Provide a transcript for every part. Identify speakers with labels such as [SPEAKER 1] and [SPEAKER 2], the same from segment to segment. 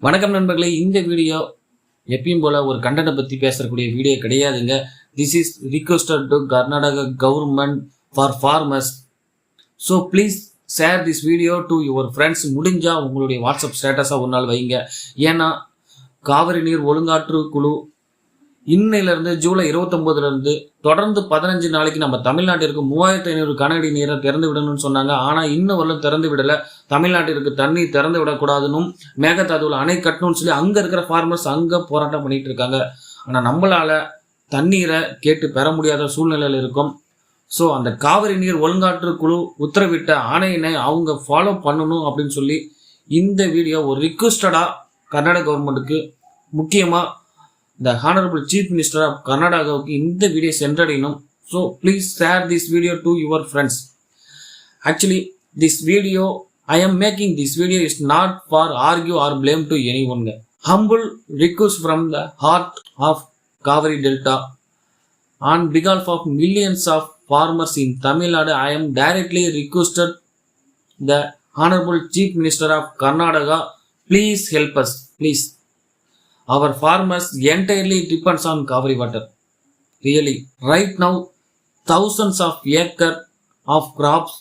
[SPEAKER 1] வணக்கம் நண்பர்களே, இந்த வீடியோ எப்பயும் போல ஒரு கண்டென்ட் பற்றி பேசக்கூடிய வீடியோ கிடையாதுங்க. This is requested to Karnataka government for farmers. So please share this video to your friends. முடிஞ்சால் உங்களுடைய வாட்ஸ்அப் ஸ்டேட்டஸாக ஒரு நாள் வைங்க. ஏன்னா காவிரி நீர் ஒழுங்காற்று குழு இன்னையிலிருந்து ஜூலை 29 தொடர்ந்து 15 நாளைக்கு நம்ம தமிழ்நாட்டிற்கு 3500 கனஅடி நீரை திறந்து விடணும்னு சொன்னாங்க. ஆனால் இன்னும் வரலும் திறந்து விடலை. தமிழ்நாட்டிற்கு தண்ணி திறந்து விடக்கூடாதுன்னு மேகதாதுவில் அணை கட்டணும்னு சொல்லி அங்கே இருக்கிற ஃபார்மர்ஸ் அங்கே போராட்டம் பண்ணிட்டு இருக்காங்க. ஆனால் நம்மளால் தண்ணீரை கேட்டு பெற முடியாத சூழ்நிலையில் இருக்கும். ஸோ அந்த காவிரி நீர் ஒழுங்காற்று குழு உத்தரவிட்ட ஆணையினை அவங்க ஃபாலோ பண்ணணும் அப்படின்னு சொல்லி இந்த வீடியோ ஒரு ரிக்வெஸ்டடாக கர்நாடக கவர்மெண்ட்டுக்கு, முக்கியமாக The Honorable Chief Minister of Karnataka இந்த video சென்றடையணும். So please share this video to your friends. Actually, this video, I am making this video is not for argue or blame to anyone. Humble request from the heart of Kaveri Delta. On behalf of millions of farmers in Tamil Nadu, I am directly requested the Honorable Chief Minister of Karnataka, please help us, please. Our farmers entirely depends on Kaveri water. Really, right now, thousands of acres of crops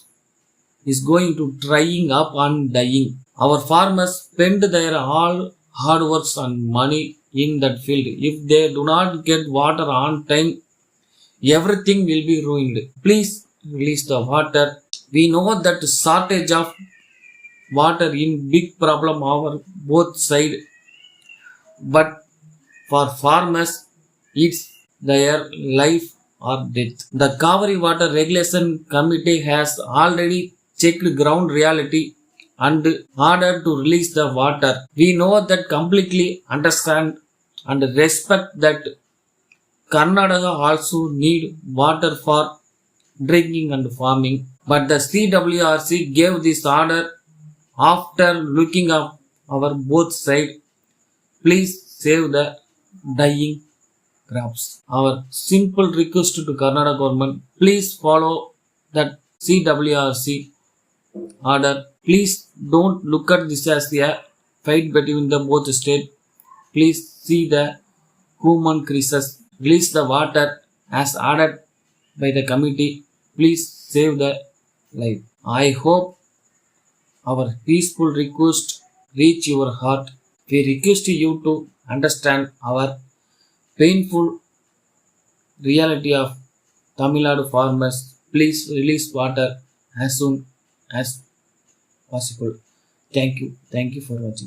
[SPEAKER 1] is going to drying up and dying. Our farmers spend their all hard works and money in that field. If they do not get water on time, everything will be ruined. Please release the water. We know that shortage of water in big problem over both sides. But for farmers, it's their life or death. The Kaveri Water Regulation Committee has already checked ground reality and ordered to release the water. We know that completely understand and respect that Karnataka also need water for drinking and farming. But the CWRC gave this order after looking at our both sides. Please save the dying crops. Our simple request to Karnataka government, please follow that CWRC order. Please don't look at this as a fight between the both states. Please see the human crisis. Release the water as ordered by the committee. Please save the life. I hope our peaceful request reach your heart. We request you to understand our painful reality of Tamil Nadu farmers. Please release water as soon as possible. Thank you. Thank you for watching.